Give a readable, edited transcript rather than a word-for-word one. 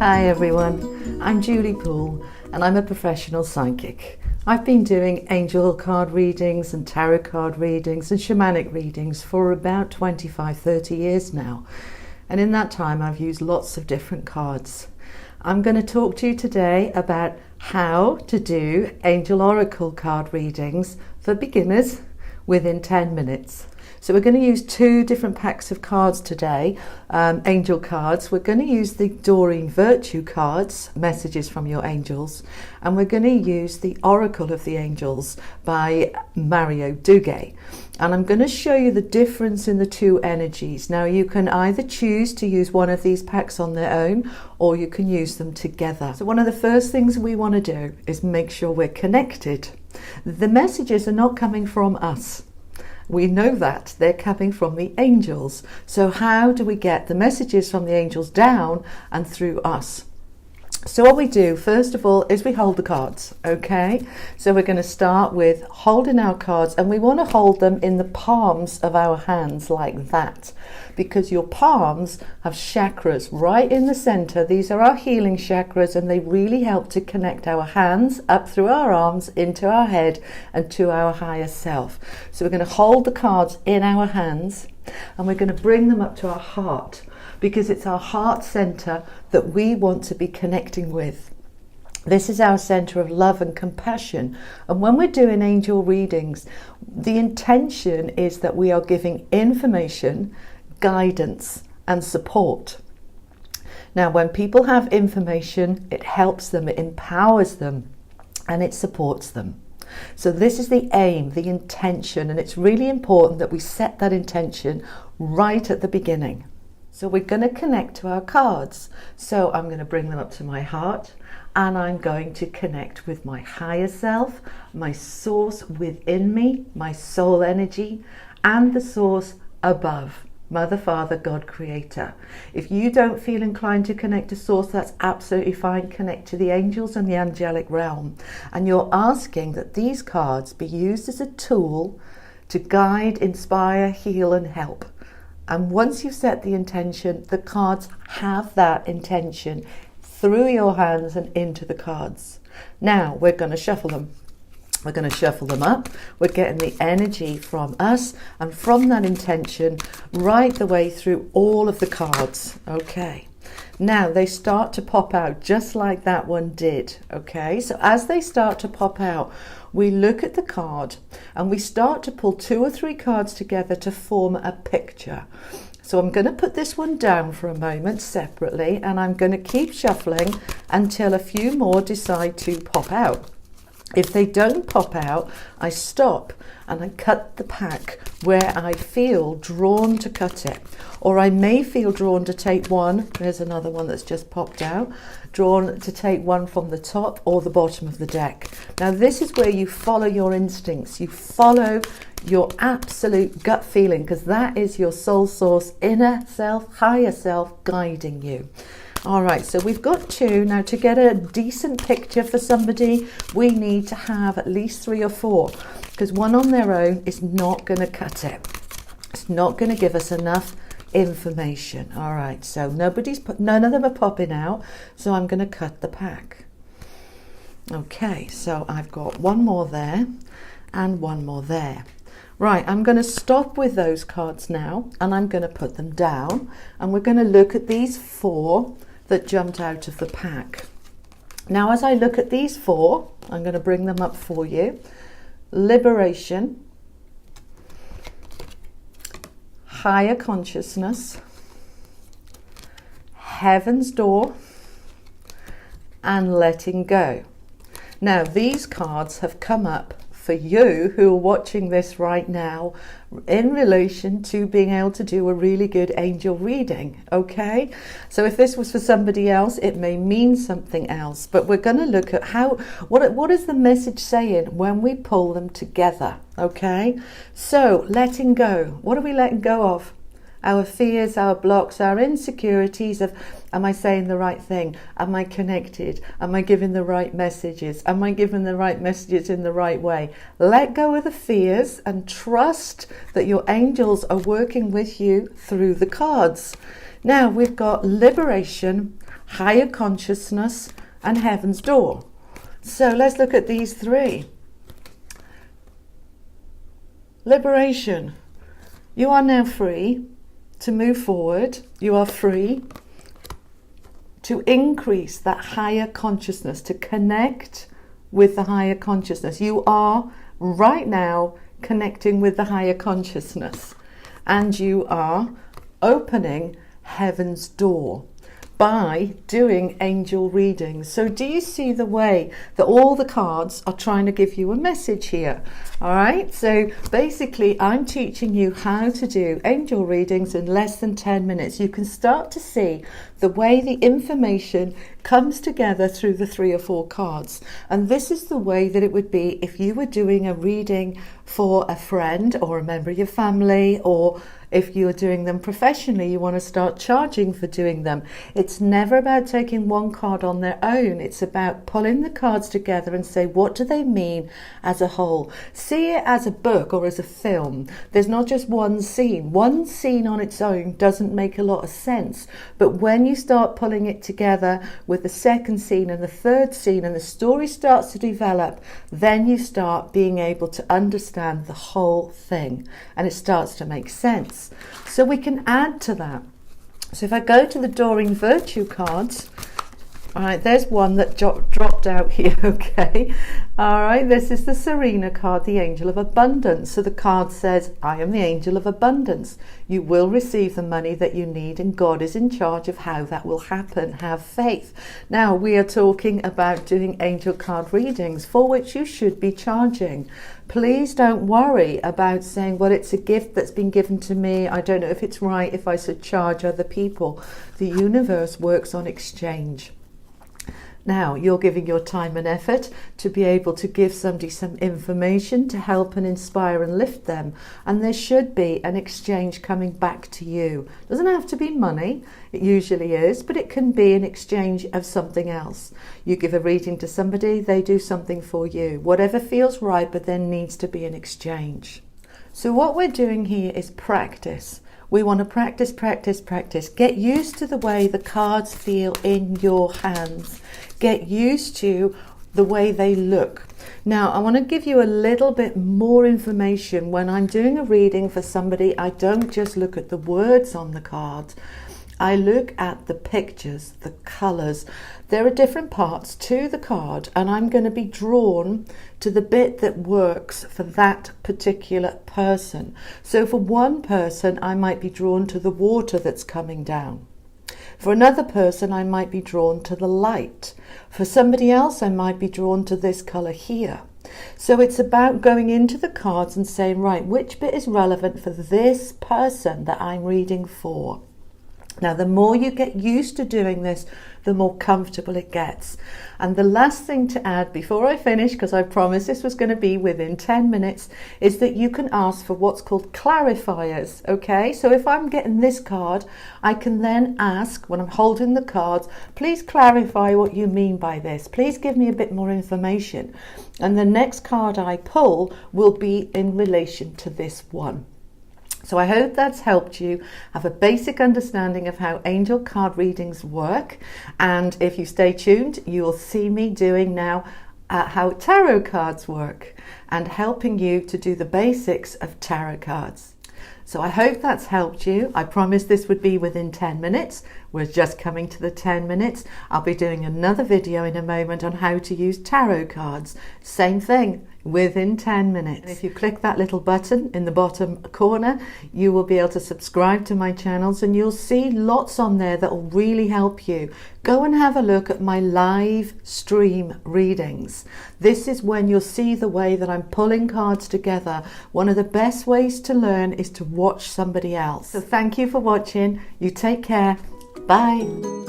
Hi everyone, I'm Julie Poole and I'm a professional psychic. I've been doing angel card readings and tarot card readings and shamanic readings for about 25-30 years now. And in that time I've used lots of different cards. I'm going to talk to you today about how to do angel oracle card readings for beginners within 10 minutes. So we're going to use two different packs of cards today, angel cards. We're going to use the Doreen Virtue cards, messages from your angels, and we're going to use the Oracle of the Angels by Duguay. And I'm going to show you the difference in the two energies. Now you can either choose to use one of these packs on their own, or you can use them together. So one of the first things we want to do is make sure we're connected. The messages are not coming from us. We know that they're coming from the angels. So how do we get the messages from the angels down and through us? So what we do first of all is we hold the cards, okay? So we're going to start with holding our cards, and we want to hold them in the palms of our hands like that, because your palms have chakras right in the center. These are our healing chakras, and they really help to connect our hands up through our arms into our head and to our higher self. So we're going to hold the cards in our hands and we're going to bring them up to our heart, because it's our heart center that we want to be connecting with. This is our center of love and compassion. And when we're doing angel readings, the intention is that we are giving information, guidance, and support. Now, when people have information, it helps them, it empowers them, and it supports them. So this is the aim, the intention, and it's really important that we set that intention right at the beginning. So we're going to connect to our cards. So I'm going to bring them up to my heart, and I'm going to connect with my higher self, my source within me, my soul energy, and the source above, Mother, Father, God, Creator. If you don't feel inclined to connect to source, that's absolutely fine. Connect to the angels and the angelic realm. And you're asking that these cards be used as a tool to guide, inspire, heal, and help. And once you've set the intention, the cards have that intention through your hands and into the cards. Now we're going to shuffle them. We're going to shuffle them up. We're getting the energy from us and from that intention right the way through all of the cards. Okay. Now they start to pop out just like that one did. Okay. So as they start to pop out, we look at the card and we start to pull 2 or 3 cards together to form a picture. So I'm going to put this one down for a moment separately, and I'm going to keep shuffling until a few more decide to pop out. If they don't pop out, I stop and I cut the pack where I feel drawn to cut it. Or I may feel drawn to take one, there's another one that's just popped out, drawn to take one from the top or the bottom of the deck. Now this is where you follow your instincts, you follow your absolute gut feeling, because that is your soul source, inner self, higher self guiding you. All right, so we've got 2. Now to get a decent picture for somebody, we need to have at least 3 or 4, because one on their own is not going to cut it. It's not going to give us enough information. All right, so none of them are popping out, so I'm going to cut the pack. Okay, so I've got one more there and one more there. Right, I'm going to stop with those cards now, and I'm going to put them down, and we're going to look at these 4 that jumped out of the pack. Now as I look at these 4, I'm going to bring them up for you. Liberation, higher consciousness, heaven's door, and letting go. Now these cards have come up for you who are watching this right now in relation to being able to do a really good angel reading. Okay, so if this was for somebody else, it may mean something else, but we're going to look at what is the message saying when we pull them together. Okay, so letting go. What are we letting go of? Our fears, our blocks, our insecurities of, am I saying the right thing? Am I connected? Am I giving the right messages? Am I giving the right messages in the right way? Let go of the fears and trust that your angels are working with you through the cards. Now we've got liberation, higher consciousness, and heaven's door. So let's look at these three. Liberation. You are now free to move forward. You are free to increase that higher consciousness, to connect with the higher consciousness. You are right now connecting with the higher consciousness, and you are opening heaven's door by doing angel readings. So do you see the way that all the cards are trying to give you a message here? All right, so basically I'm teaching you how to do angel readings in less than 10 minutes. You can start to see the way the information comes together through the 3 or 4 cards. And this is the way that it would be if you were doing a reading for a friend or a member of your family, or if you're doing them professionally, you want to start charging for doing them. It's never about taking one card on their own. It's about pulling the cards together and say, what do they mean as a whole? See it as a book or as a film. There's not just one scene. One scene on its own doesn't make a lot of sense. But when you start pulling it together with the second scene and the third scene, and the story starts to develop, then you start being able to understand the whole thing, and it starts to make sense. So we can add to that. So if I go to the Doreen Virtue cards, all right, there's one that dropped out here, okay. All right, this is the Serena card, the Angel of Abundance. So the card says, I am the Angel of Abundance. You will receive the money that you need, and God is in charge of how that will happen. Have faith. Now, we are talking about doing angel card readings, for which you should be charging. Please don't worry about saying, well, it's a gift that's been given to me. I don't know if it's right if I should charge other people. The universe works on exchange. Now, you're giving your time and effort to be able to give somebody some information to help and inspire and lift them. And there should be an exchange coming back to you. It doesn't have to be money, it usually is, but it can be an exchange of something else. You give a reading to somebody, they do something for you. Whatever feels right, but there needs to be an exchange. So what we're doing here is practice. We want to practice, practice, practice. Get used to the way the cards feel in your hands. Get used to the way they look. Now, I want to give you a little bit more information. When I'm doing a reading for somebody, I don't just look at the words on the card. I look at the pictures, the colours. There are different parts to the card, and I'm going to be drawn to the bit that works for that particular person. So for one person, I might be drawn to the water that's coming down. For another person, I might be drawn to the light. For somebody else, I might be drawn to this colour here. So it's about going into the cards and saying, right, which bit is relevant for this person that I'm reading for? Now, the more you get used to doing this, the more comfortable it gets. And the last thing to add before I finish, because I promised this was going to be within 10 minutes, is that you can ask for what's called clarifiers, okay? So if I'm getting this card, I can then ask, when I'm holding the cards, please clarify what you mean by this. Please give me a bit more information. And the next card I pull will be in relation to this one. So I hope that's helped you have a basic understanding of how angel card readings work. And if you stay tuned, you'll see me doing now how tarot cards work and helping you to do the basics of tarot cards. So I hope that's helped you. I promised this would be within 10 minutes. We're just coming to the 10 minutes. I'll be doing another video in a moment on how to use tarot cards. Same thing, within 10 minutes. And if you click that little button in the bottom corner, you will be able to subscribe to my channels, and you'll see lots on there that will really help you. Go and have a look at my live stream readings. This is when you'll see the way that I'm pulling cards together. One of the best ways to learn is to watch somebody else. So thank you for watching. You take care. Bye.